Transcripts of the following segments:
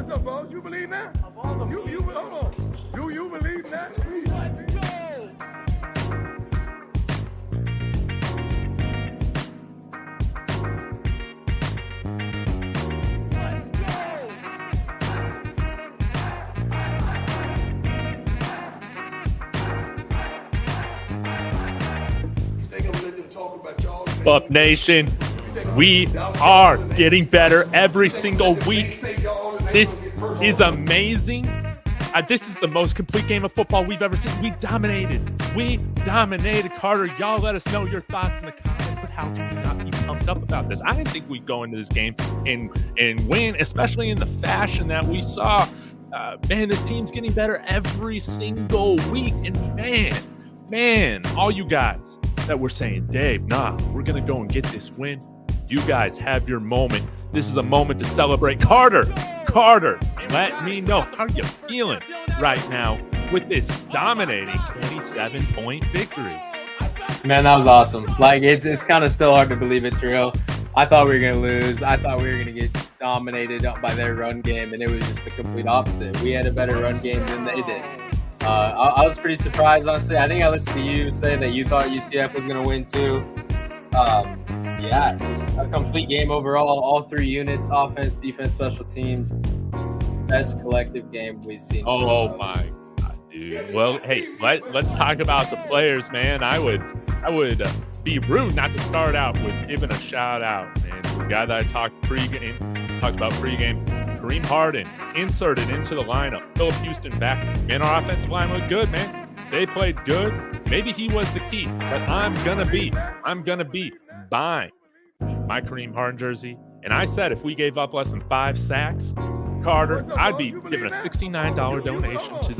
What's up, boss? You believe that? Hold on. Do you believe that? Buff Nation, we are getting better every single week. This is amazing. This is the most complete game of football we've ever seen. We dominated. Carter, y'all let us know your thoughts in the comments, but how can we not be pumped up about this? I didn't think we'd go into this game and win, especially in the fashion that we saw. Man, this team's getting better every single week. And man, all you guys that were saying, Dave, we're going to go and get this win. You guys have your moment. This is a moment to celebrate. Carter, let me know how you're feeling right now with this dominating 27-point victory. Man, that was awesome. Like, it's kind of still hard to believe it's real. I thought we were going to lose. I thought we were going to get dominated up by their run game, and it was just the complete opposite. We had a better run game than they did. I was pretty surprised, honestly. I think I listened to you say that you thought UCF was going to win too. Yeah, just a complete game overall. All three units, offense, defense, special teams. Best collective game we've seen. Oh my God, dude. Well, hey, let's talk about the players, man. I would be rude not to start out with giving a shout out, man. The guy that I talked about pregame, Kareem Harden, inserted into the lineup. Philip Houston back. Man, our offensive line looked good, man. They played good. Maybe he was the key, but I'm gonna be buying my Kareem Harden jersey. And I said if we gave up less than 5 sacks, Carter, I'd be giving a $69 donation to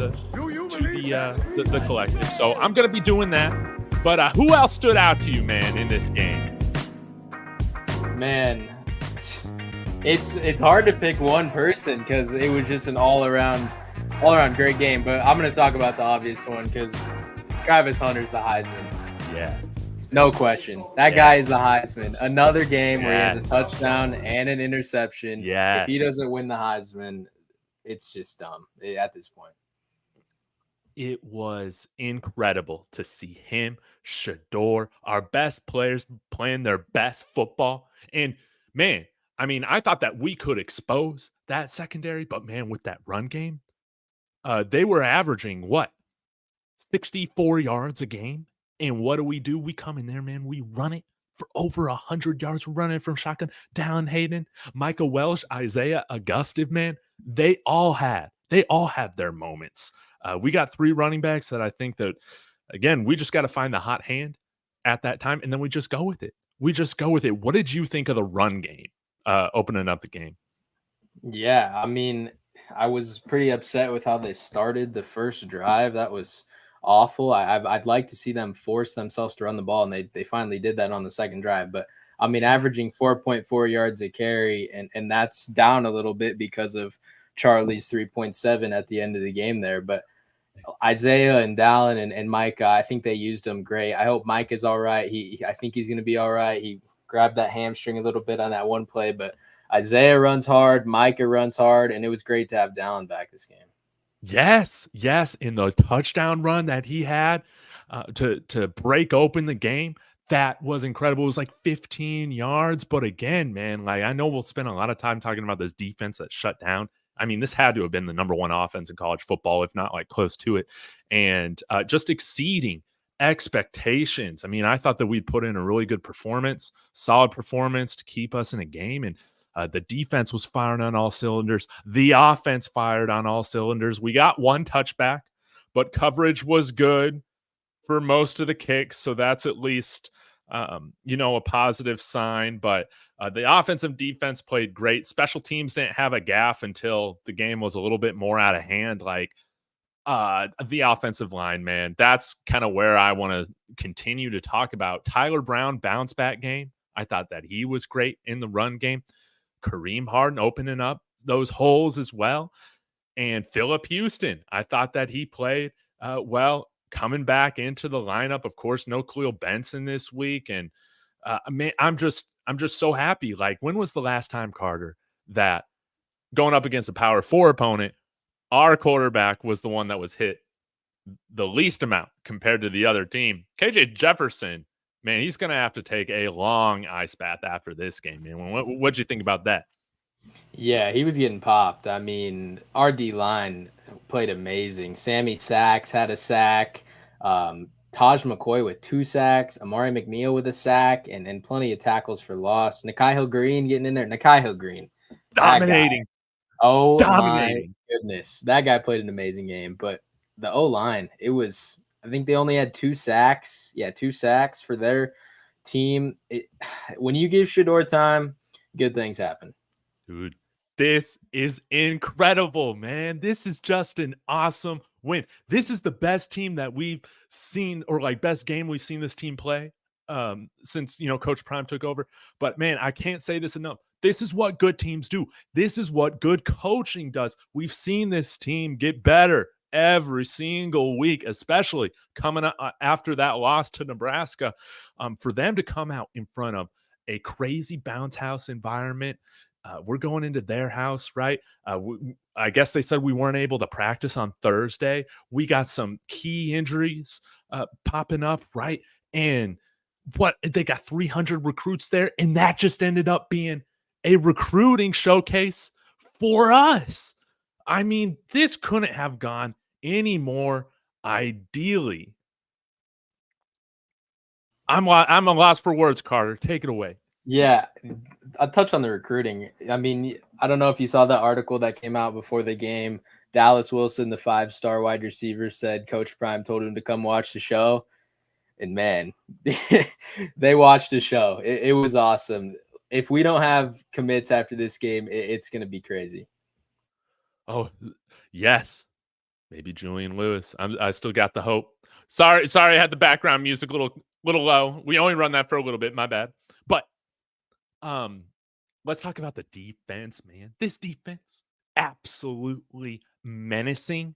the collective. So I'm gonna be doing that. But who else stood out to you, man, in this game? Man, it's hard to pick one person because it was just an all around great game. But I'm going to talk about the obvious one because Travis Hunter's the Heisman. Yeah. No question. That guy is the Heisman. Another game where he has a touchdown and an interception. Yes. If he doesn't win the Heisman, it's just dumb at this point. It was incredible to see him, Shedeur, our best players playing their best football. And, man, I mean, I thought that we could expose that secondary, but, man, with that run game, they were averaging, 64 yards a game? And what do? We come in there, man, we run it for over 100 yards. We're running from shotgun. Dallan Hayden, Micah Welch, Isaiah Augustive, man, they all had their moments. We got 3 running backs that I think that, again, we just got to find the hot hand at that time, and then we just go with it. What did you think of the run game opening up the game? Yeah, I mean, I was pretty upset with how they started the first drive. That was awful. I'd like to see them force themselves to run the ball, and they finally did that on the second drive. But, I mean, averaging 4.4 yards a carry, and that's down a little bit because of Charlie's 3.7 at the end of the game there. But Isaiah and Dallan and Micah, I think they used him great. I hope Micah's all right. I think he's going to be all right. He grabbed that hamstring a little bit on that one play, but Isaiah runs hard, Micah runs hard, and it was great to have Dallan back this game. Yes, in the touchdown run that he had to break open the game, that was incredible. It was like 15 yards, but again, man, like I know we'll spend a lot of time talking about this defense that shut down. I mean, this had to have been the number 1 offense in college football, if not like close to it, and just exceeding expectations. I mean, I thought that we'd put in a really good performance, solid performance to keep us in a game, and the defense was firing on all cylinders. The offense fired on all cylinders. We got 1 touchback, but coverage was good for most of the kicks, so that's at least a positive sign. But the offensive defense played great. Special teams didn't have a gaffe until the game was a little bit more out of hand. Like the offensive line, man, that's kind of where I want to continue to talk about. Tyler Brown bounce back game. I thought that he was great in the run game. Kareem Harden opening up those holes as well. And Philip Houston, I thought that he played well coming back into the lineup. Of course, no Khalil Benson this week. And man, I'm just so happy. Like, when was the last time, Carter, that going up against a Power 4 opponent, our quarterback was the one that was hit the least amount compared to the other team. KJ Jefferson, man, he's going to have to take a long ice bath after this game, man. What'd you think about that? Yeah, he was getting popped. I mean, our D-line played amazing. Sammy Sacks had a sack. Taj McCoy with 2 sacks. Amari McNeil with a sack and plenty of tackles for loss. Nikhil Green getting in there. Nikhil Green. Dominating. Oh, Dominating. my goodness. That guy played an amazing game. But the O-line, it was – I think they only had 2 sacks. Yeah, 2 sacks for their team. When you give Shedeur time, good things happen. Dude, this is incredible, man. This is just an awesome win. This is the best team that we've seen, or like best game we've seen this team play since, Coach Prime took over. But man, I can't say this enough. This is what good teams do. This is what good coaching does. We've seen this team get better every single week, especially coming up after that loss to Nebraska. For them to come out in front of a crazy bounce house environment. We're going into their house, right? I guess they said we weren't able to practice on Thursday. We got some key injuries popping up, right? And they got 300 recruits there, and that just ended up being a recruiting showcase for us. I mean, this couldn't have gone any more ideally. I'm a loss for words, Carter. Take it away. Yeah, I'll touch on the recruiting. I mean, I don't know if you saw that article that came out before the game. Dallas Wilson, the 5-star wide receiver, said Coach Prime told him to come watch the show. And man, they watched the show. It was awesome. If we don't have commits after this game, it's going to be crazy. Oh, yes. Maybe Julian Lewis. I still got the hope. Sorry, I had the background music a little low. We only run that for a little bit. My bad. But let's talk about the defense, man. This defense, absolutely menacing.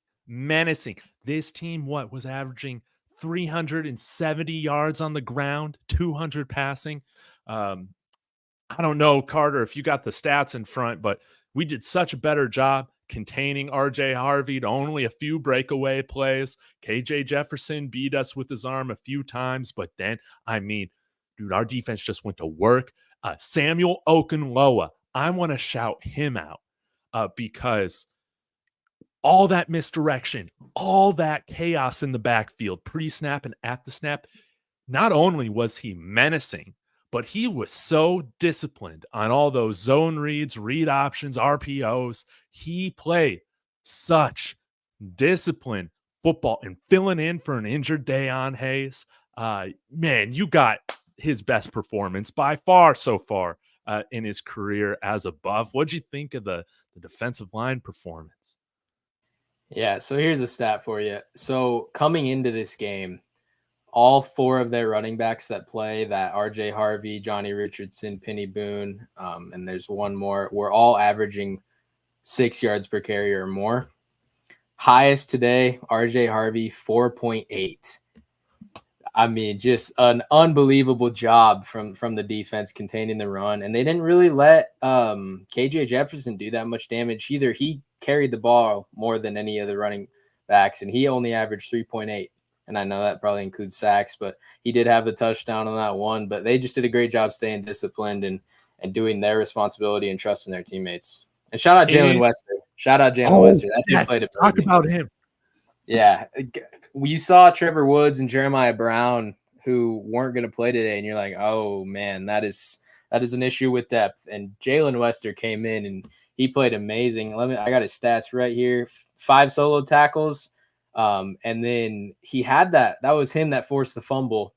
This team, was averaging 370 yards on the ground, 200 passing. I don't know, Carter, if you got the stats in front, but we did such a better job containing RJ Harvey to only a few breakaway plays. KJ Jefferson beat us with his arm a few times, but then, dude, our defense just went to work. Samuel Okunloa, I want to shout him out because all that misdirection, all that chaos in the backfield, pre-snap and at the snap, not only was he menacing, but he was so disciplined on all those zone reads, read options, RPOs. He played such disciplined football and filling in for an injured Dallan Hayden. Man, you got his best performance by far so far in his career as a Buff. What'd you think of the defensive line performance? Yeah, so here's a stat for you. So coming into this game, all 4 of their running backs that play, that RJ Harvey, Johnny Richardson, Penny Boone, and there's one more, we're all averaging 6 yards per carry or more. Highest today, RJ Harvey, 4.8. I mean, just an unbelievable job from the defense containing the run. And they didn't really let KJ Jefferson do that much damage either. He carried the ball more than any other running backs, and he only averaged 3.8. And I know that probably includes sacks, but he did have the touchdown on that one. But they just did a great job staying disciplined and doing their responsibility and trusting their teammates. And shout out Jalen Wester. Wester. That dude played amazing. Talk about him. Yeah. You saw Trevor Woods and Jeremiah Brown who weren't going to play today, and you're like, oh, man, that is an issue with depth. And Jalen Wester came in, and he played amazing. I got his stats right here. 5 solo tackles. And then he had that was him that forced the fumble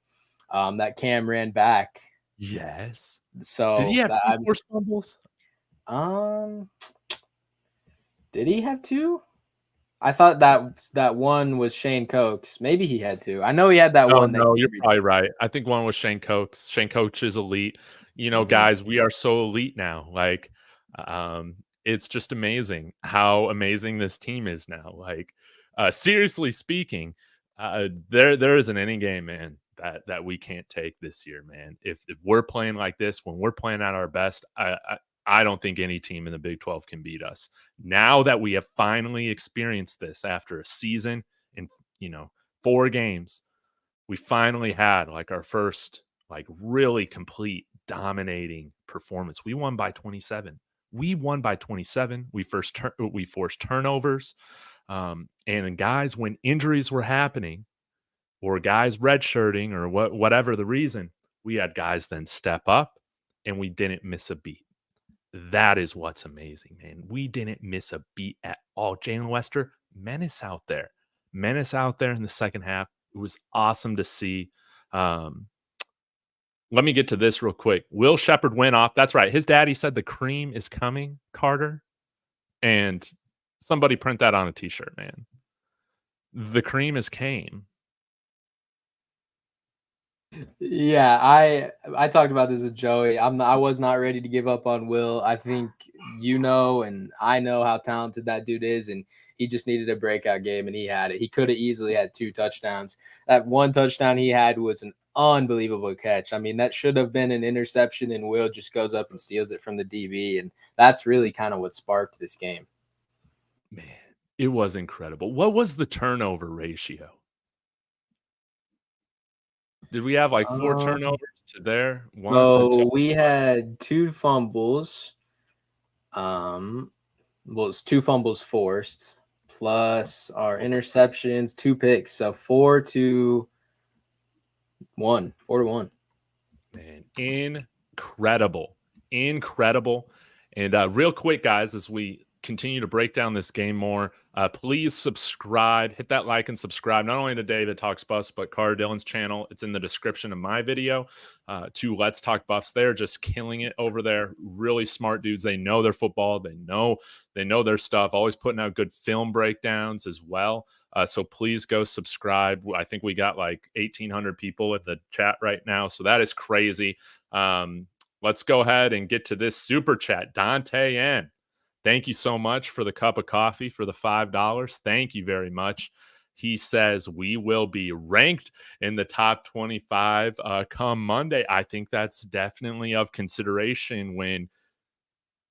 that Cam ran back. Yes. So did he have 2 forced fumbles? Did he have 2? I thought that one was Shane Cokes. Maybe he had 2. I know he had that one. No, you're probably right. I think one was Shane Cokes. Shane Cokes is elite. Guys, we are so elite now. Like, it's just amazing how amazing this team is now. Like, seriously speaking, there isn't any game, man, that we can't take this year, man. If we're playing like this, when we're playing at our best, I don't think any team in the Big 12 can beat us. Now that we have finally experienced this after a season and, 4 games, we finally had like our first like really complete dominating performance. We won by 27. We won by 27. We forced turnovers. And then guys, when injuries were happening or guys redshirting or whatever the reason, we had guys then step up and we didn't miss a beat. That is what's amazing, man. We didn't miss a beat at all. Jalen Wester, menace out there. Menace out there in the second half. It was awesome to see. Let me get to this real quick. Will Sheppard went off. That's right. His daddy said the cream is coming, Carter. And somebody print that on a t-shirt, man. The cream is came. Yeah, I talked about this with Joey. I was not ready to give up on Will. I think and I know how talented that dude is, and he just needed a breakout game, and he had it. He could have easily had 2 touchdowns. That one touchdown he had was an unbelievable catch. I mean, that should have been an interception, and Will just goes up and steals it from the DB, and that's really kind of what sparked this game. Man, it was incredible. What was the turnover ratio? Did we have like 4 turnovers to there? We had 2 fumbles. It's 2 fumbles forced plus our interceptions, 2 picks. So 4-1. 4-1. Man, incredible. And real quick, guys, as we continue to break down this game more, please subscribe, hit that like and subscribe, not only to David Talks Buffs, but Carter Dillon's channel. It's in the description of my video. To Let's Talk Buffs, they're just killing it over there. Really smart dudes. They know their football. They know their stuff. Always putting out good film breakdowns as well. So please go subscribe. I think we got like 1,800 people in the chat right now. So that is crazy. Let's go ahead and get to this super chat. Dante N. Thank you so much for the cup of coffee, for the $5. Thank you very much. He says we will be ranked in the top 25 come Monday. I think that's definitely of consideration when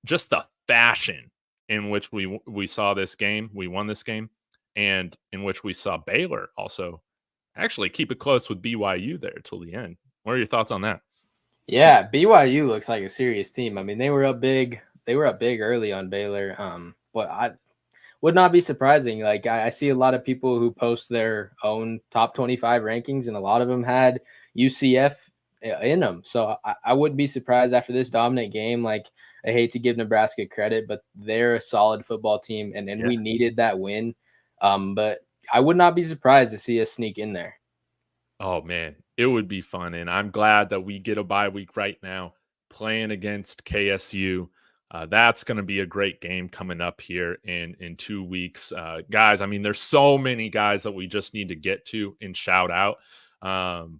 just the fashion in which we saw this game, we won this game, and in which we saw Baylor also actually keep it close with BYU there till the end. What are your thoughts on that? Yeah, BYU looks like a serious team. I mean, they were up big. They were up big early on Baylor, but I would not be surprising. Like I see a lot of people who post their own top 25 rankings, and a lot of them had UCF in them. So I wouldn't be surprised after this dominant game. Like I hate to give Nebraska credit, but they're a solid football team, and we needed that win. But I would not be surprised to see us sneak in there. Oh man, it would be fun, and I'm glad that we get a bye week right now, playing against KSU. That's going to be a great game coming up here in 2 weeks. Guys, I mean, there's so many guys that we just need to get to and shout out.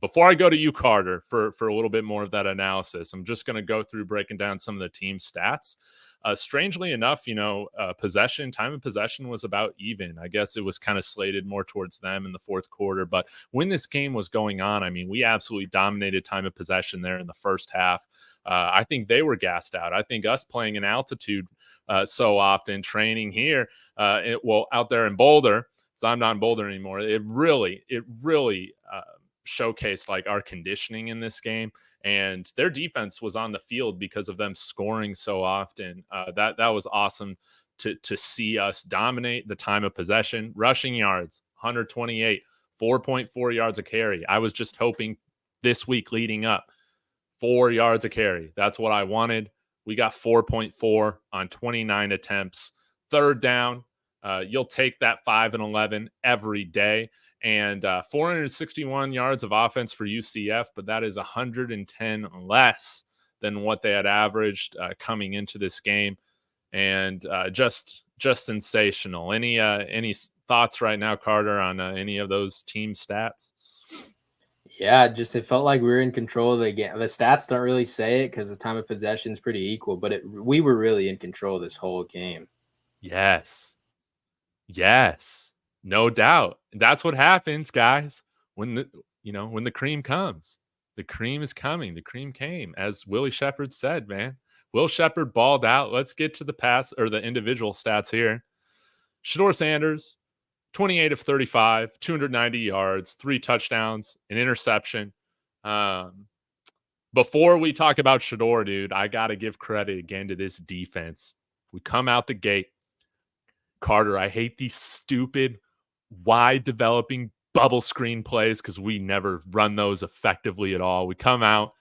Before I go to you, Carter, for a little bit more of that analysis, I'm just going to go through breaking down some of the team stats. Strangely enough, time of possession was about even. I guess it was kind of slated more towards them in the fourth quarter. But when this game was going on, I mean, we absolutely dominated time of possession there in the first half. I think they were gassed out. I think us playing in altitude so often, training here, out there in Boulder, so I'm not in Boulder anymore. It really showcased like our conditioning in this game, and their defense was on the field because of them scoring so often. That was awesome to see us dominate the time of possession. Rushing yards, 128, 4.4 yards a carry. I was just hoping this week leading up, 4 yards a carry. That's what I wanted. We got 4.4 on 29 attempts. Third down, you'll take that 5 and 11 every day. And 461 yards of offense for UCF, but that is 110 less than what they had averaged coming into this game. And just sensational. Any thoughts right now, Carter, on any of those team stats? Yeah, it felt like we were in control of the game. The stats don't really say it because the time of possession is pretty equal, but we were really in control this whole game. Yes, no doubt. That's what happens, guys. When the cream comes, the cream is coming. The cream came, as Willie Sheppard said. Man, Will Sheppard balled out. Let's get to the pass or the individual stats here. Shedeur Sanders, 28 of 35, 290 yards, 3 touchdowns, an interception. Before we talk about Shedeur, dude, I got to give credit again to this defense. We come out the gate. Carter, I hate these stupid, wide developing bubble screen plays because we never run those effectively at all. We come out.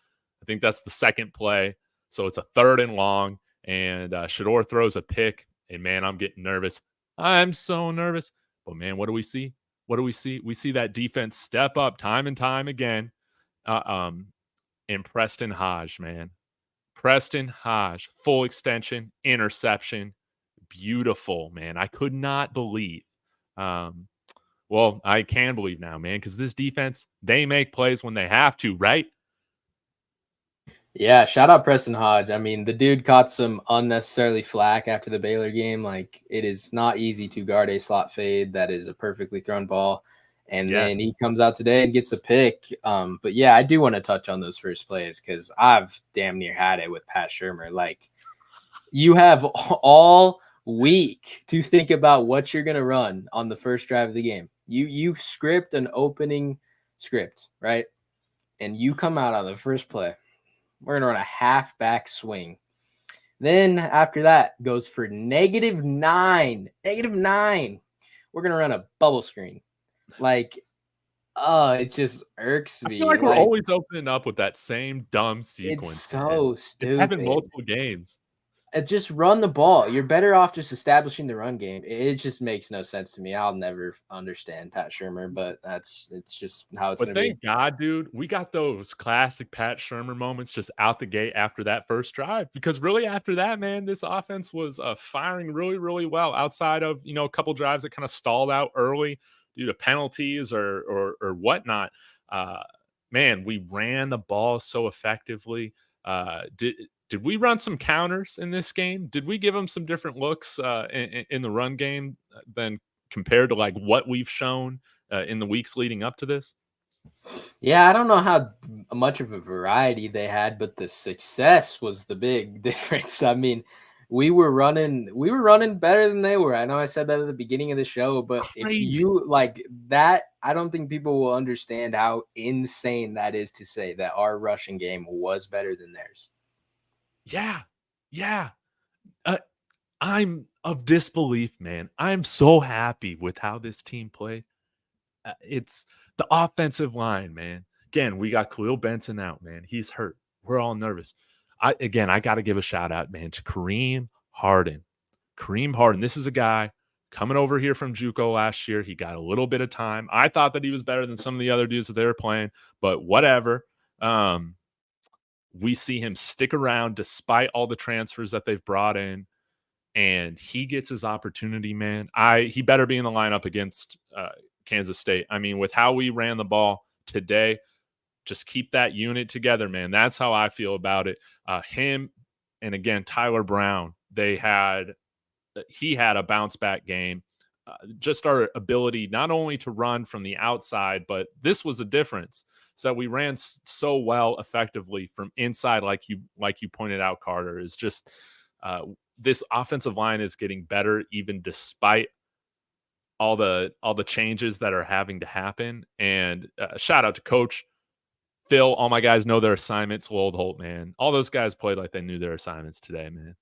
I think that's the second play. So it's a 3rd and long, and Shedeur throws a pick, and, man, I'm getting nervous. I'm so nervous. But, man, what do we see? What do we see? We see that defense step up time and time again. And Preston Hodge, man. Preston Hodge, full extension, interception. Beautiful, man. I could not believe. Well, I can believe now, man, because this defense, they make plays when they have to, right? Yeah, shout out Preston Hodge. I mean, the dude caught some unnecessarily flack after the Baylor game. Like, it is not easy to guard a slot fade that is a perfectly thrown ball. And then he comes out today and gets a pick. But, yeah, I do want to touch on those first plays because I've damn near had it with Pat Shurmur. Like, you have all week to think about what you're going to run on the first drive of the game. You script an opening script, right? And you come out on the first play. We're going to run a halfback swing. Then after that goes for -9. -9. We're going to run a bubble screen. Like, it just irks me. I feel like we're always opening up with that same dumb sequence. It's so stupid. It's happened multiple games. Just run the ball. You're better off just establishing the run game. It just makes no sense to me. I'll never understand Pat Shurmur, but it's just how it's going to be. Thank God, dude, we got those classic Pat Shurmur moments just out the gate after that first drive. Because really after that, man, this offense was firing really, really well outside of, a couple drives that kind of stalled out early due to penalties or whatnot. Man, we ran the ball so effectively. Did we run some counters in this game? Did we give them some different looks in the run game than compared to like what we've shown in the weeks leading up to this? Yeah, I don't know how much of a variety they had, but the success was the big difference. I mean, we were running better than they were. I know I said that at the beginning of the show, but Crazy. If you like that, I don't think people will understand how insane that is to say that our rushing game was better than theirs. Yeah. I'm of disbelief, man. I'm so happy with how this team played. It's the offensive line, man. Again, we got Khalil Benson out, man. He's hurt. We're all nervous. I got to give a shout out, man, to Kareem Harden. Kareem Harden, this is a guy coming over here from JUCO last year. He got a little bit of time. I thought that he was better than some of the other dudes that they were playing, but whatever. We see him stick around despite all the transfers that they've brought in, and he gets his opportunity, man. He better be in the lineup against Kansas State. I mean, with how we ran the ball today, just keep that unit together, man. That's how I feel about it. Him and, again, Tyler Brown, he had a bounce-back game. Just our ability not only to run from the outside, but this was a difference. So we ran so well effectively from inside, like you pointed out, Carter, is just this offensive line is getting better even despite all the changes that are having to happen. And shout out to Coach Phil. All my guys know their assignments. Old Holt, man. All those guys played like they knew their assignments today, man.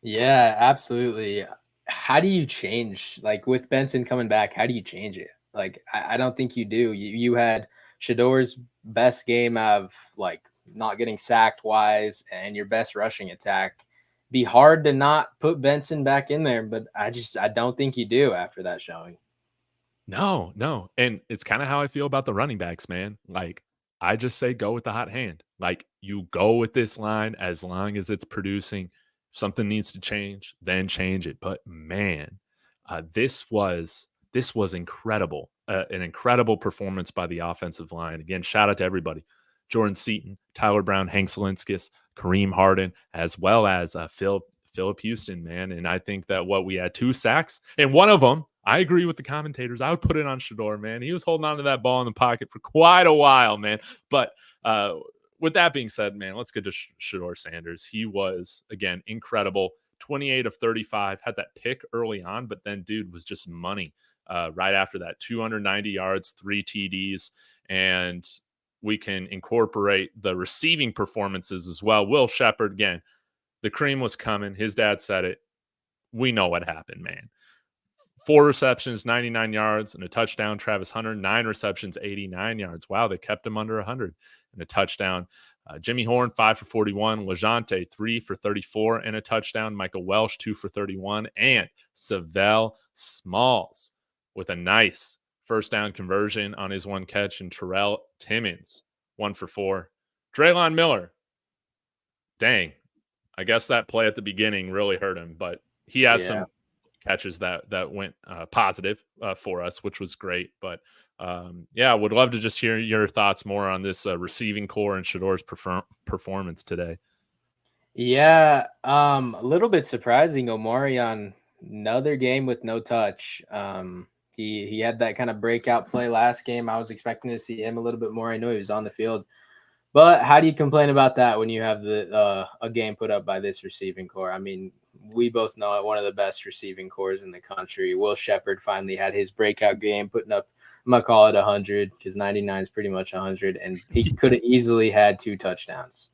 Yeah, absolutely. How do you change? Like with Benson coming back, how do you change it? Like, I don't think you do. You had Shedeur's best game of like not getting sacked wise and your best rushing attack. Be hard to not put Benson back in there, but I don't think you do after that showing. No. And it's kind of how I feel about the running backs, man. Like, I just say go with the hot hand. Like, you go with this line as long as it's producing. If something needs to change, then change it. But man, this was incredible. An incredible performance by the offensive line. Again, shout out to everybody. Jordan Seaton, Tyler Brown, Hank Salinskis, Kareem Harden, as well as Phillip Houston, man. And I think that we had 2 sacks, and one of them, I agree with the commentators, I would put it on Shedeur, man. He was holding on to that ball in the pocket for quite a while, man. But with that being said, man, let's get to Shedeur Sanders. He was, again, incredible. 28 of 35, had that pick early on, but then dude was just money right after that. 290 yards, 3 TDs, and we can incorporate the receiving performances as well. Will Sheppard, again, the cream was coming. His dad said it. We know what happened, man. 4 receptions, 99 yards, and a touchdown. Travis Hunter, 9 receptions, 89 yards. Wow, they kept him under 100 and a touchdown. Jimmy Horn, 5 for 41. LeJounte, 3 for 34 and a touchdown. Micah Welch, 2 for 31. And Savell Smalls with a nice first down conversion on his one catch. And Terrell Timmons, 1 for 4. Draylon Miller, dang. I guess that play at the beginning really hurt him, but he had some catches that went positive for us, which was great. But would love to just hear your thoughts more on this receiving core and Shedeur's performance today. Yeah, a little bit surprising. Omari on another game with no touch. He had that kind of breakout play last game. I was expecting to see him a little bit more. I know he was on the field. But how do you complain about that when you have a game put up by this receiving core? I mean, we both know it, one of the best receiving cores in the country. Will Sheppard finally had his breakout game, putting up, I'm going to call it 100 because 99 is pretty much 100, and he could have easily had 2 touchdowns.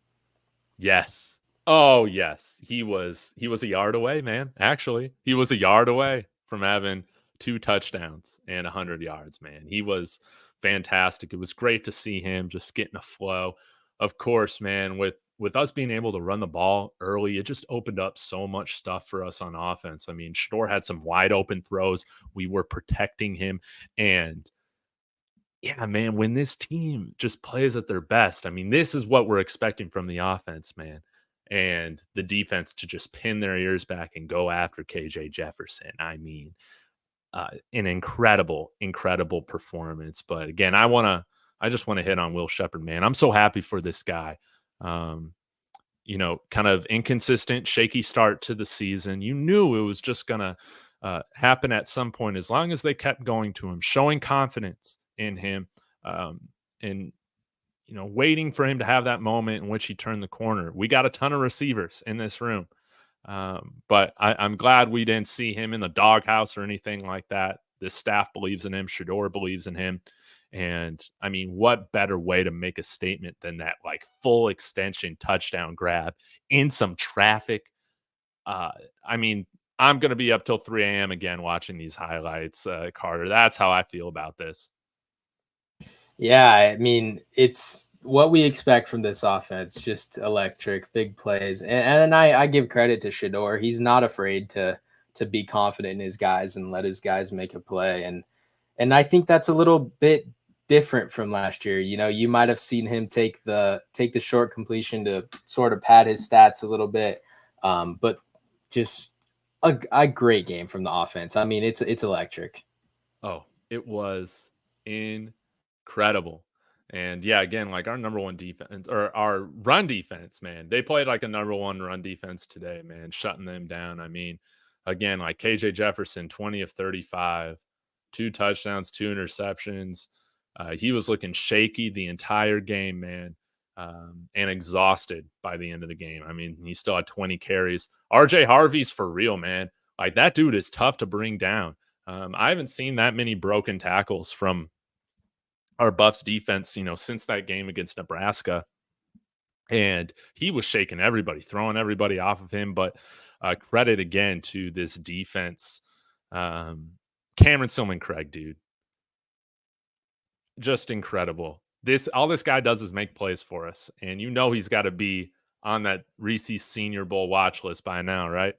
Yes. Oh, yes. He was a yard away, man. Actually, he was a yard away from having 2 touchdowns and 100 yards, man. He was fantastic. It was great to see him just getting a flow. Of course, man, with us being able to run the ball early, it just opened up so much stuff for us on offense. I mean, Shedeur had some wide open throws. We were protecting him. And yeah, man, when this team just plays at their best, I mean, this is what we're expecting from the offense, man. And the defense to just pin their ears back and go after KJ Jefferson. I mean, an incredible performance. But again, I just want to hit on Will Sheppard, man. I'm so happy for this guy. Kind of inconsistent, shaky start to the season. You knew it was just going to happen at some point as long as they kept going to him, showing confidence in him, and waiting for him to have that moment in which he turned the corner. We got a ton of receivers in this room. But I'm glad we didn't see him in the doghouse or anything like that. This staff believes in him. Shedeur believes in him. And I mean, what better way to make a statement than that, like full extension touchdown grab in some traffic? I mean, I'm going to be up till 3 a.m. again watching these highlights, Carter. That's how I feel about this. Yeah, I mean, it's what we expect from this offense, just electric, big plays. And I give credit to Shedeur. He's not afraid to be confident in his guys and let his guys make a play. And I think that's a little bit different from last year. You might have seen him take the short completion to sort of pad his stats a little bit. But just a great game from the offense. I mean, it's electric. Oh, it was incredible. And yeah, again, like our number one defense or our run defense, man, they played like a number one run defense today, man, shutting them down. I mean, again, like KJ Jefferson, 20 of 35, 2 touchdowns, 2 interceptions. He was looking shaky the entire game, man, and exhausted by the end of the game. I mean, he still had 20 carries. RJ Harvey's for real, man. Like that dude is tough to bring down. I haven't seen that many broken tackles from our Buffs defense, since that game against Nebraska. And he was shaking everybody, throwing everybody off of him. But credit again to this defense. Cameron Silman-Craig, dude. Just incredible. All this guy does is make plays for us. And he's got to be on that Reese's Senior Bowl watch list by now, right?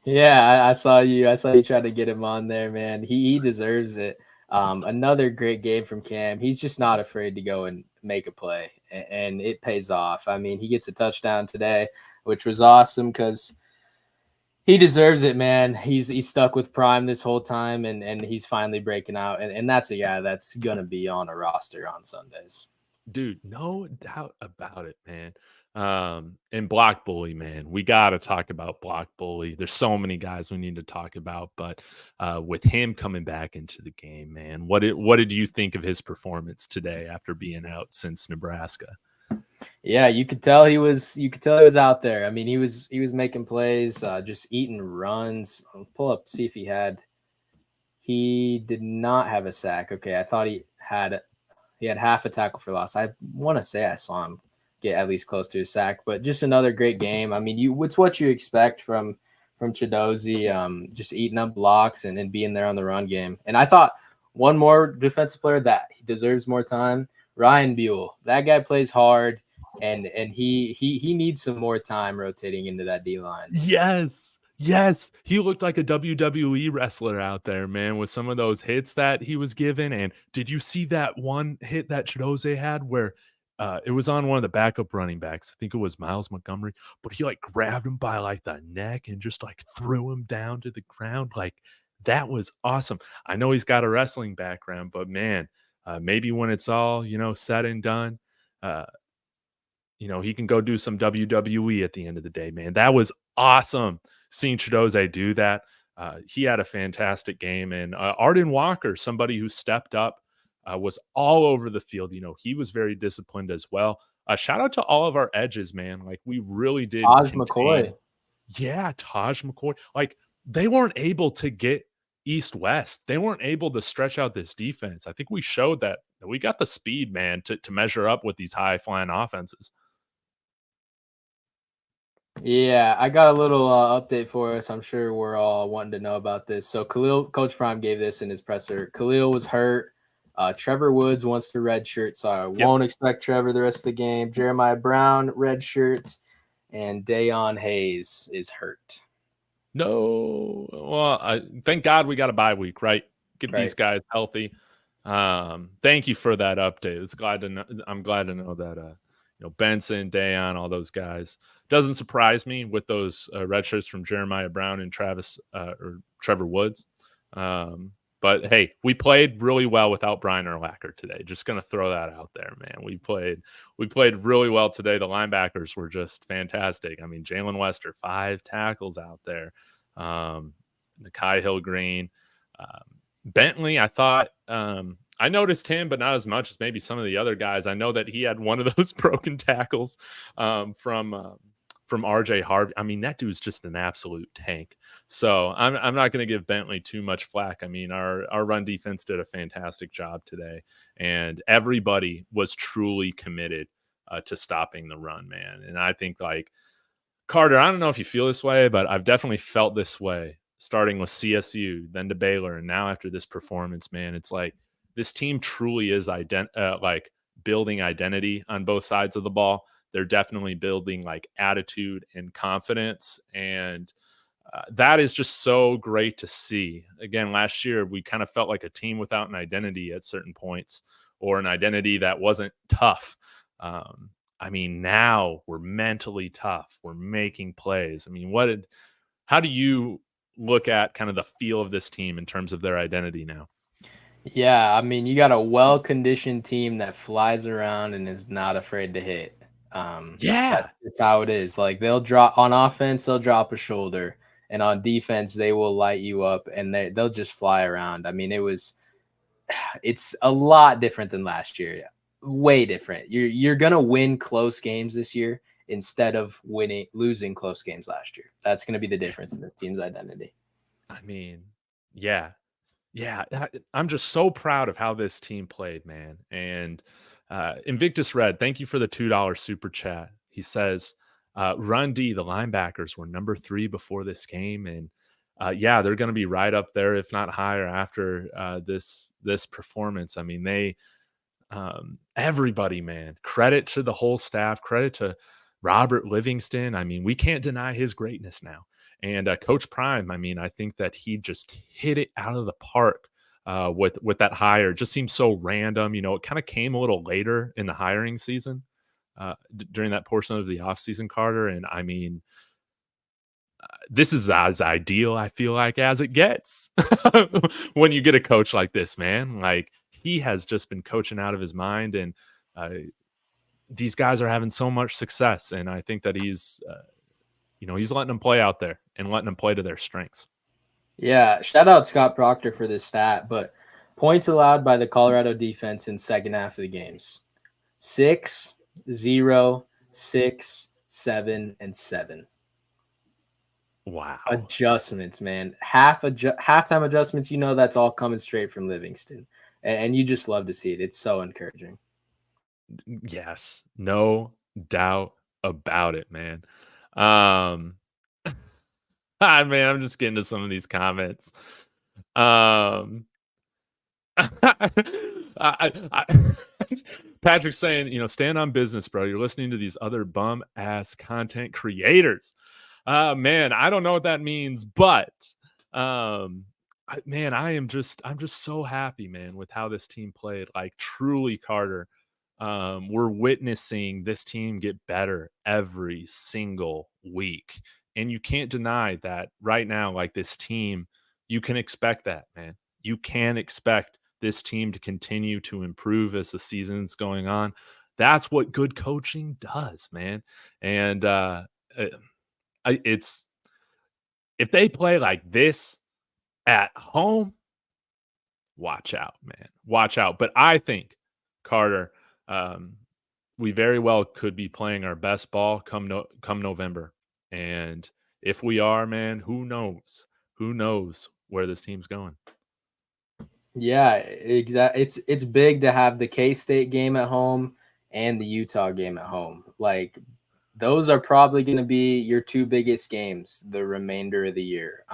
Yeah, I saw you try to get him on there, man. He deserves it. Another great game from Cam. He's just not afraid to go and make a play, and it pays off. I mean, he gets a touchdown today, which was awesome because he deserves it, man. He's stuck with Prime this whole time, and he's finally breaking out, and that's a guy that's gonna be on a roster on Sundays. Dude, no doubt about it, man. And block bully, man. We got to talk about block bully. There's so many guys we need to talk about, but with him coming back into the game, man, what did you think of his performance today after being out since Nebraska? Yeah, you could tell he was out there. I mean, he was making plays, just eating runs. I'll pull up, see if he did not have a sack. Okay, I thought he had half a tackle for loss. I want to say I saw him get at least close to a sack, but just another great game. I mean, it's what you expect from Chidozie, just eating up blocks and being there on the run game. And I thought one more defensive player that he deserves more time, Ryan Buell. That guy plays hard, and he needs some more time rotating into that D line. Yes, he looked like a WWE wrestler out there, man, with some of those hits that he was given. And did you see that one hit that Chidozie had where it was on one of the backup running backs? I think it was Miles Montgomery, but he like grabbed him by like the neck and just like threw him down to the ground. Like that was awesome. I know he's got a wrestling background, but man, maybe when it's all said and done, he can go do some WWE at the end of the day, man. That was awesome seeing Chidozie do that. He had a fantastic game. And Arden Walker, somebody who stepped up, was all over the field. He was very disciplined as well. Shout out to all of our edges, man. Like, we really did. Taj McCoy. Yeah, Taj McCoy. Like, they weren't able to get east-west. They weren't able to stretch out this defense. I think we showed that we got the speed, man, to measure up with these high-flying offenses. Yeah, I got a little update for us. I'm sure we're all wanting to know about this. So Coach Prime gave this in his presser. Khalil was hurt. Trevor Woods wants to redshirt, so I won't expect Trevor the rest of the game. Jeremiah Brown, redshirt, and Dayon Hayes is hurt. No. Well, thank God we got a bye week, right? Get these guys healthy. Thank you for that update. I'm glad to know that Benson, Dayon, all those guys. Doesn't surprise me with those red shirts from Jeremiah Brown and Trevor Woods. But hey, we played really well without Brian Urlacher today. Just gonna throw that out there, man. We played really well today. The linebackers were just fantastic. I mean, Jalen Wester, 5 tackles out there. Nakai Hill-Green, Bentley. I thought I noticed him, but not as much as maybe some of the other guys. I know that he had one of those broken tackles from RJ Harvey. I mean, that dude's just an absolute tank. So I'm not going to give Bentley too much flack. I mean, our run defense did a fantastic job today, and everybody was truly committed to stopping the run, man. And I think, like, Carter, I don't know if you feel this way, but I've definitely felt this way, starting with CSU, then to Baylor, and now after this performance, man. It's like this team truly is like building identity on both sides of the ball. They're definitely building like attitude and confidence, and that is just so great to see. Again, last year we kind of felt like a team without an identity at certain points, or an identity that wasn't tough. I mean, now we're mentally tough. We're making plays. I mean, how do you look at kind of the feel of this team in terms of their identity now? Yeah, I mean, you got a well-conditioned team that flies around and is not afraid to hit. That's how it is. Like, they'll drop on offense, they'll drop a shoulder, and on defense, they will light you up, and they'll just fly around. I mean, it's a lot different than last year. Way different. You're gonna win close games this year instead of losing close games last year. That's gonna be the difference in this team's identity. I mean, yeah. I'm just so proud of how this team played, man. And Invictus Red, thank you for the $2 super chat. He says, Run D, the linebackers were number 3 before this game. And they're going to be right up there, if not higher, after this performance. I mean, everybody, man, credit to the whole staff, credit to Robert Livingston. I mean, we can't deny his greatness now. And Coach Prime, I mean, I think that he just hit it out of the park with that hire. It just seems so random. It kind of came a little later in the hiring season during that portion of the offseason, Carter. And I mean, this is as ideal, I feel like, as it gets when you get a coach like this, man. Like, he has just been coaching out of his mind, and these guys are having so much success. And I think that he's letting them play out there and letting them play to their strengths. Yeah, shout out Scott Proctor for this stat, but points allowed by the Colorado defense in second half of the games: 6, 0, 6, 7, and 7. Wow. Adjustments, man. Halftime adjustments, that's all coming straight from Livingston. And you just love to see it. It's so encouraging. Yes, no doubt about it, man. Man, I'm just getting to some of these comments. Patrick's saying, stand on business, bro. You're listening to these other bum ass content creators. Man, I don't know what that means, but I'm just so happy, man, with how this team played. Like, truly, Carter, we're witnessing this team get better every single week. And you can't deny that right now, like, this team, you can expect that, man. You can expect this team to continue to improve as the season's going on. That's what good coaching does, man. And it's if they play like this at home, watch out, man. Watch out. But I think, Carter, we very well could be playing our best ball come November. And if we are, man, who knows? Who knows where this team's going? Yeah, exactly. It's big to have the K-State game at home and the Utah game at home. Like, those are probably going to be your two biggest games the remainder of the year.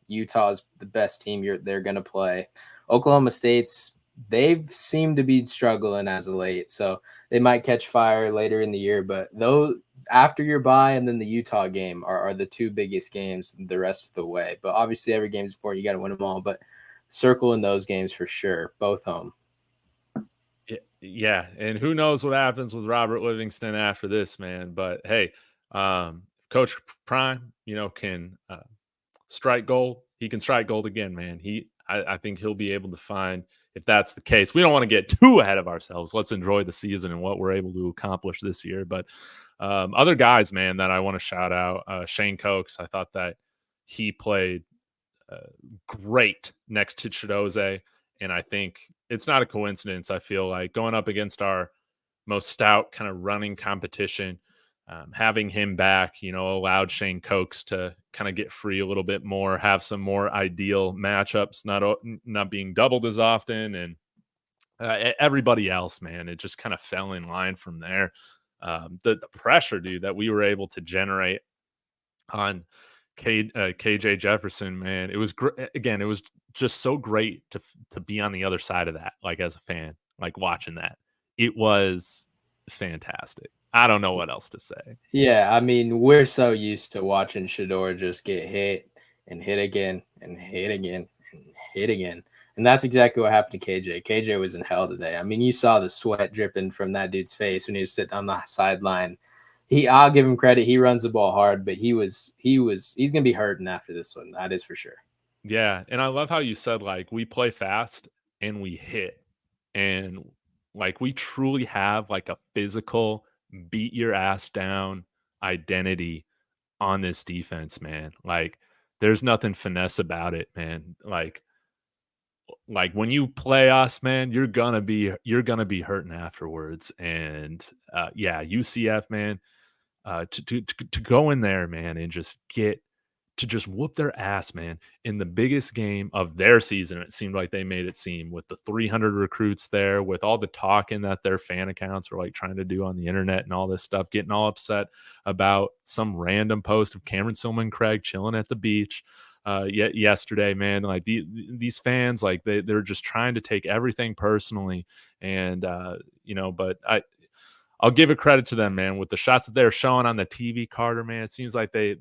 Utah's the best team they're going to play. Oklahoma State's, they've seemed to be struggling as of late, so they might catch fire later in the year. But those after your bye and then the Utah game are the two biggest games the rest of the way. But obviously every game is important. You got to win them all. But circle in those games for sure, both home. Yeah, and who knows what happens with Robert Livingston after this, man. But hey, Coach Prime, can strike gold. He can strike gold again, man. I think he'll be able to find, if that's the case. We don't want to get too ahead of ourselves. Let's enjoy the season and what we're able to accomplish this year. But other guys, man, that I want to shout out, Shane Cokes. I thought that he played great next to Chidoze. And I think it's not a coincidence. I feel like going up against our most stout kind of running competition, having him back, allowed Shane Cokes to kind of get free a little bit more, have some more ideal matchups, not being doubled as often. And everybody else, man, it just kind of fell in line from there. The pressure, dude, that we were able to generate on KJ Jefferson, man, it was again, it was just so great to be on the other side of that, like, as a fan, like, watching that. It was fantastic. I don't know what else to say. Yeah, I mean, we're so used to watching Shedeur just get hit and hit again and hit again and hit again. And that's exactly what happened to KJ. KJ was in hell today. I mean, you saw the sweat dripping from that dude's face when he was sitting on the sideline. I'll give him credit. He runs the ball hard, but he's going to be hurting after this one. That is for sure. Yeah. And I love how you said, like, we play fast and we hit. And, like, we truly have, like, a physical beat your ass down identity on this defense, man. Like, there's nothing finesse about it, man. Like when you play us, man, you're gonna be hurting afterwards. And yeah, UCF, man, to go in there, man, and just whoop their ass, man, in the biggest game of their season. It seemed like they made it seem, with the 300 recruits there, with all the talking that their fan accounts were, like, trying to do on the internet and all this stuff, getting all upset about some random post of Cameron Silman Craig chilling at the beach yesterday, man. Like, these fans, like, they're just trying to take everything personally. And but I'll give it credit to them, man, with the shots that they're showing on the TV, Carter, man. It seems like they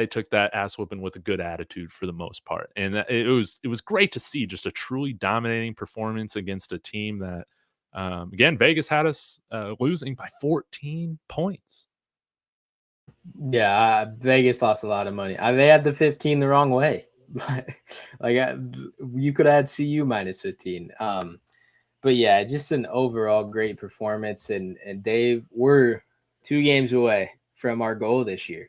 took that ass whooping with a good attitude for the most part. And it was great to see just a truly dominating performance against a team that, again, Vegas had us losing by 14 points. Yeah, Vegas lost a lot of money. They had the 15 the wrong way. You could have had CU minus 15. But yeah, just an overall great performance. And Dave, we're 2 games away from our goal this year.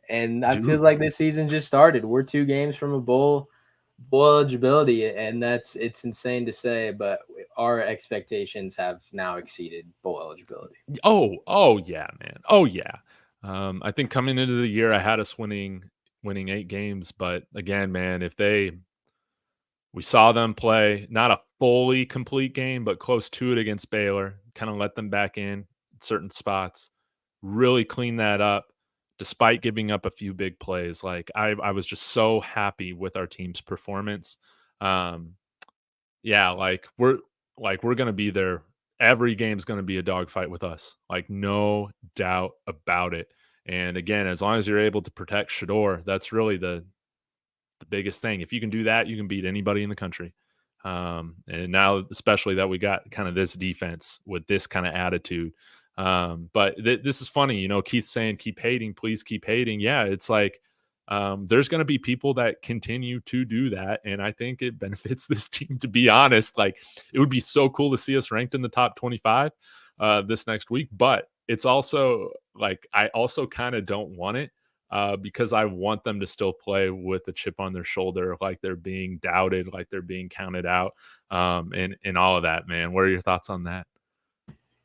And that feels like this season just started. We're 2 games from a bowl. bowl eligibility, and it's insane to say, but our expectations have now exceeded bowl eligibility. Oh yeah, man. Oh yeah. I think coming into the year, I had us winning 8 games, but again, man, we saw them play not a fully complete game, but close to it against Baylor. Kind of let them back in certain spots, really clean that up, despite giving up a few big plays. Like I was just so happy with our team's performance. Um, yeah, we're gonna be there. Every game's gonna be a dogfight with us. Like no doubt about it. And again, as long as you're able to protect Shedeur, that's really the biggest thing. If you can do that, you can beat anybody in the country. And now, especially that we got kind of this defense with this kind of attitude. But this is funny, Keith saying, keep hating, please keep hating. Yeah, it's like there's going to be people that continue to do that. And I think it benefits this team, to be honest. Like, it would be so cool to see us ranked in the top 25 this next week. But it's also like, I also kind of don't want it. Because I want them to still play with a chip on their shoulder, like they're being doubted, like they're being counted out, and all of that, man. What are your thoughts on that?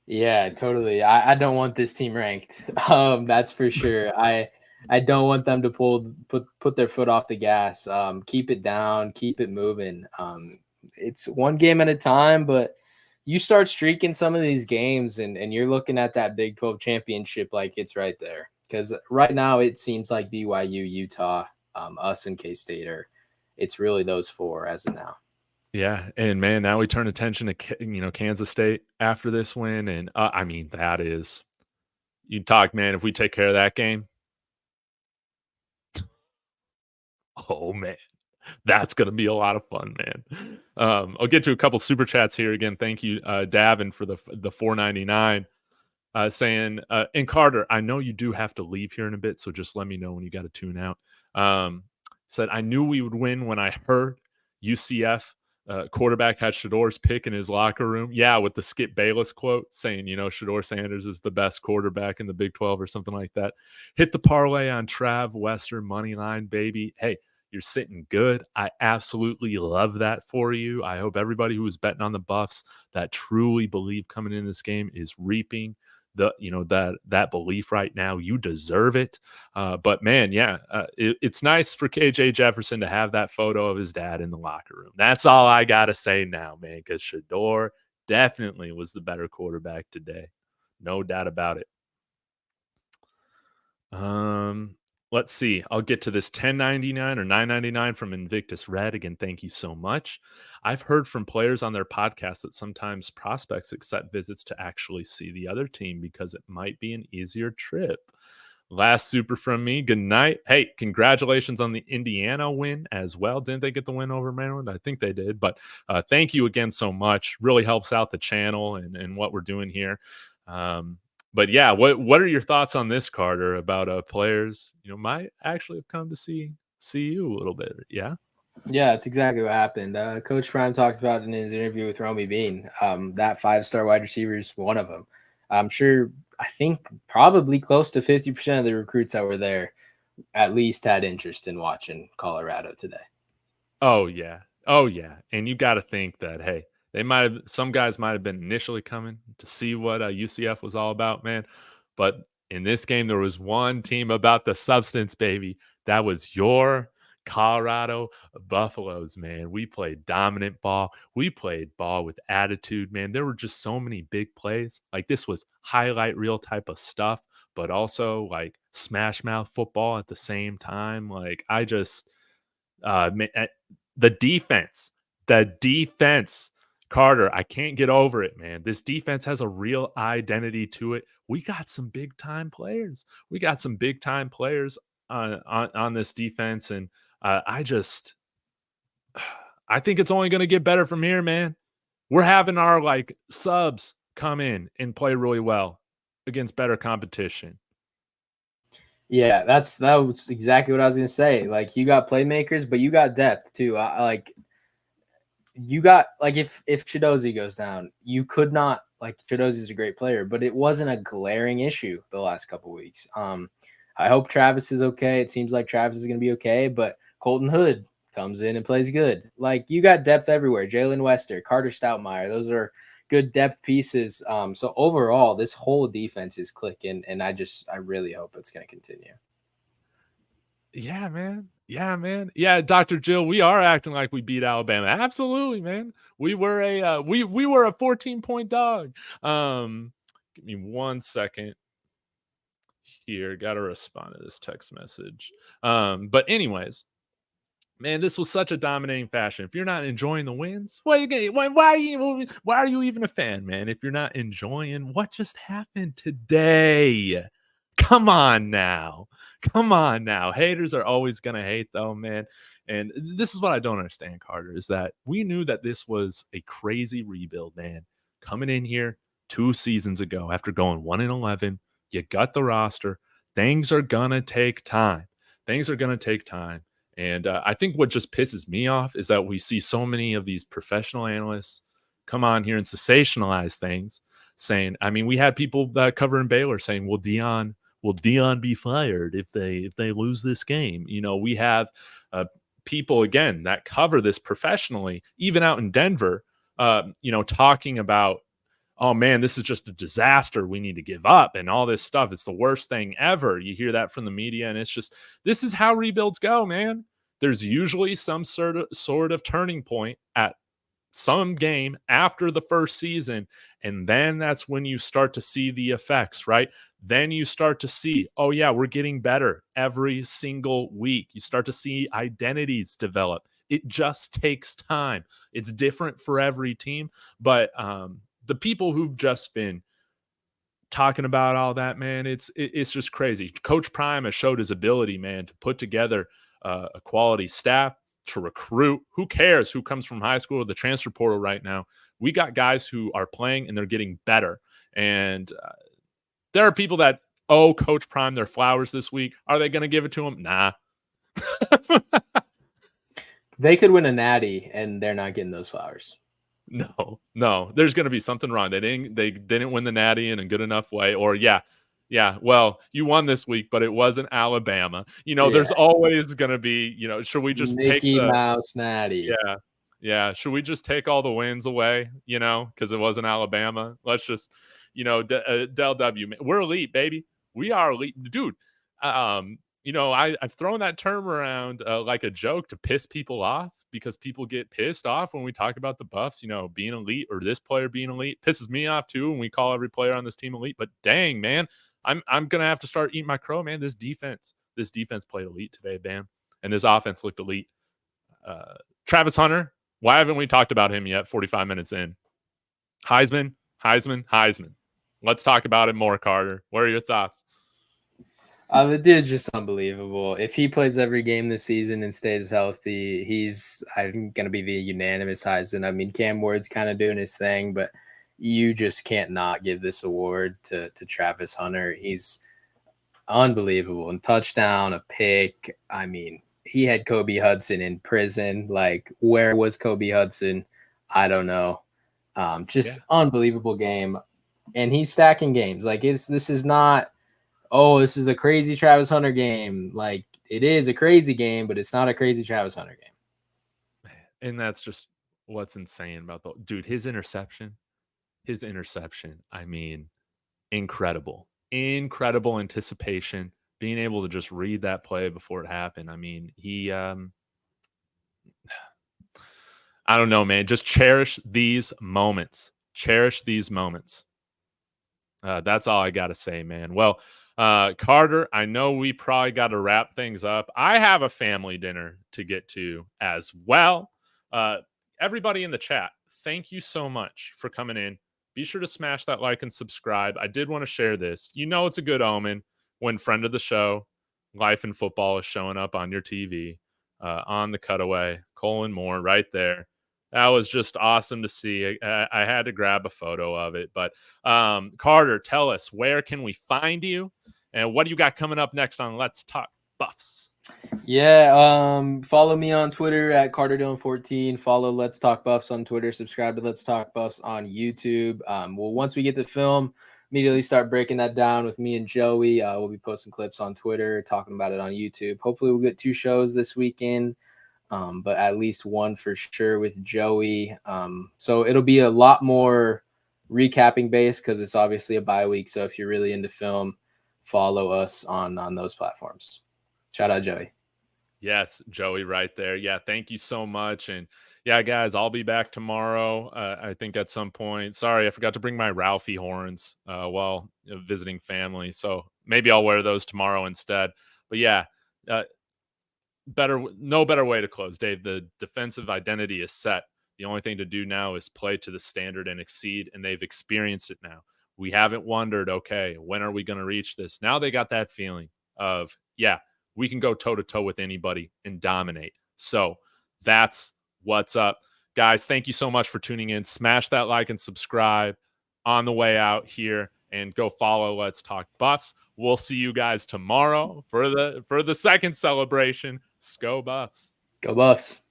Yeah, totally. I don't want this team ranked. That's for sure. I don't want them to put their foot off the gas. Keep it down, keep it moving. It's one game at a time, but you start streaking some of these games and you're looking at that Big 12 championship like it's right there. Because right now it seems like BYU, Utah, us and K-State it's really those four as of now. Yeah, and man, now we turn attention to Kansas State after this win, and I mean that is, you talk, man. If we take care of that game, oh man, that's gonna be a lot of fun, man. I'll get to a couple super chats here again. Thank you, Davin, for the $4.99. Saying, and Carter, I know you do have to leave here in a bit, so just let me know when you got to tune out. Said, I knew we would win when I heard UCF quarterback had Shedeur's pick in his locker room. Yeah, with the Skip Bayless quote saying, Shedeur Sanders is the best quarterback in the Big 12 or something like that. Hit the parlay on Trav Western money line, baby. Hey, you're sitting good. I absolutely love that for you. I hope everybody who was betting on the Buffs that truly believe coming in this game is reaping that belief right now. You deserve it. But man, yeah, it's nice for KJ Jefferson to have that photo of his dad in the locker room. That's all I gotta say now, man, because Shedeur definitely was the better quarterback today. No doubt about it. Let's see. I'll get to this 10.99 or 9.99 from Invictus Red. Again, thank you so much. I've heard from players on their podcast that sometimes prospects accept visits to actually see the other team because it might be an easier trip. Last super from me. Good night. Hey, congratulations on the Indiana win as well. Didn't they get the win over Maryland? I think they did. But thank you again so much. Really helps out the channel and what we're doing here. But yeah, what are your thoughts on this, Carter, about players might actually have come to see you a little bit? Yeah. Yeah, that's exactly what happened. Coach Prime talks about in his interview with Romy Bean. That 5-star wide receiver is one of them. I think probably close to 50% of the recruits that were there at least had interest in watching Colorado today. Oh yeah. And you got to think that, hey, some guys might have been initially coming to see what UCF was all about, man. But in this game, there was one team about the substance, baby. That was your Colorado Buffaloes, man. We played dominant ball. We played ball with attitude, man. There were just so many big plays. Like, this was highlight reel type of stuff, but also like smash mouth football at the same time. Like, I just the defense, Carter, I can't get over it, man. This defense has a real identity to it. We got some big time players. On this defense, and I think it's only going to get better from here, man. We're having our subs come in and play really well against better competition. Yeah, that was exactly what I was going to say. Like, you got playmakers, but you got depth too. You got, if Chidozie goes down, you could not, Chidozie's a great player, but it wasn't a glaring issue the last couple weeks. I hope Travis is okay. It seems like Travis is going to be okay, but Colton Hood comes in and plays good. Like, you got depth everywhere. Jalen Wester, Carter Stoutmeyer, those are good depth pieces. So overall, this whole defense is clicking, and I really hope it's going to continue. Yeah, man. Yeah, man. Yeah, Dr. Jill, we are acting like we beat Alabama. Absolutely, man. We were a we were a 14-point dog. Give me 1 second here. Got to respond to this text message. But anyways, man, this was such a dominating fashion. If you're not enjoying the wins, why are you even a fan, man? If you're not enjoying what just happened today, come on now. Haters are always gonna hate, though, man. And this is what I don't understand, Carter, is that we knew that this was a crazy rebuild, man. Coming in here 2 seasons ago after going 1-11, you got the roster. Things are gonna take time. And I think what just pisses me off is that we see so many of these professional analysts come on here and sensationalize things, saying, I mean, we had people that cover in Baylor saying, will Deion be fired if they lose this game? You know, we have people, again, that cover this professionally, even out in Denver, talking about, oh man, this is just a disaster. We need to give up and all this stuff. It's the worst thing ever. You hear that from the media, and it's just, this is how rebuilds go, man. There's usually some sort of turning point at some game after the first season, and then that's when you start to see the effects, right? Then you start to see, oh yeah, we're getting better every single week. You start to see identities develop. It just takes time. It's different for every team, but the people who've just been talking about all that, man, it's just crazy. Coach Prime has showed his ability, man, to put together a quality staff, to recruit. Who cares who comes from high school or the transfer portal right now? We got guys who are playing and they're getting better. And there are people that owe Coach Prime their flowers this week. Are they going to give it to him? Nah. They could win a natty and they're not getting those flowers. No, there's going to be something wrong. They didn't win the natty in a good enough way. Or yeah, well, you won this week, but it wasn't Alabama. There's always going to be, should we just Mickey take the Mouse natty? Yeah. Should we just take all the wins away, because it wasn't Alabama? Let's just, Del W, we're elite, baby. We are elite, dude. I've thrown that term around like a joke to piss people off, because people get pissed off when we talk about the Buffs, being elite, or this player being elite. Pisses me off too when we call every player on this team elite. But dang, man, I'm gonna have to start eating my crow, man. This defense played elite today, man, and this offense looked elite. Travis Hunter, why haven't we talked about him yet? 45 minutes in. Heisman. Let's talk about it more, Carter. What are your thoughts? The dude's just unbelievable. If he plays every game this season and stays healthy, he's, I think, going to be the unanimous Heisman. I mean, Cam Ward's kind of doing his thing, but you just can't not give this award to Travis Hunter. He's unbelievable. And touchdown, a pick. I mean, he had Kobe Hudson in prison. Like, where was Kobe Hudson? I don't know. Unbelievable game. And he's stacking games. Like, this is not, oh, this is a crazy Travis Hunter game. Like, it is a crazy game, but it's not a crazy Travis Hunter game. And that's just what's insane about the dude. His interception. I mean, incredible anticipation. Being able to just read that play before it happened. I mean, he, I don't know, man. Just cherish these moments. That's all I got to say, man. Well, Carter, I know we probably got to wrap things up. I have a family dinner to get to as well. Everybody in the chat, thank you so much for coming in. Be sure to smash that like and subscribe. I did want to share this. It's a good omen when friend of the show, Life in Football, is showing up on your TV on the cutaway. Colin Moore right there. That was just awesome to see. I had to grab a photo of it. But Carter, tell us, where can we find you? And what do you got coming up next on Let's Talk Buffs? Yeah, follow me on Twitter at Carter Dillon 14. Follow Let's Talk Buffs on Twitter. Subscribe to Let's Talk Buffs on YouTube. Once we get the film, immediately start breaking that down with me and Joey. We'll be posting clips on Twitter, talking about it on YouTube. Hopefully we'll get 2 shows this weekend. but at least one for sure with Joey. So it'll be a lot more recapping based because it's obviously a bye week. So if you're really into film, follow us on those platforms. Shout out Joey. Yes, Joey right there. Yeah, thank you so much. And yeah, guys, I'll be back tomorrow. I think at some point. Sorry, I forgot to bring my Ralphie horns while visiting family. So maybe I'll wear those tomorrow instead. But yeah, no better way to close, Dave. The defensive identity is set. The only thing to do now is play to the standard and exceed, and they've experienced it now. We haven't wondered, okay, when are we going to reach this? Now they got that feeling of, yeah, we can go toe-to-toe with anybody and dominate. So that's what's up. Guys, thank you so much for tuning in. Smash that like and subscribe on the way out here, and go follow Let's Talk Buffs. We'll see you guys tomorrow for the second celebration. Go Buffs. Go Buffs.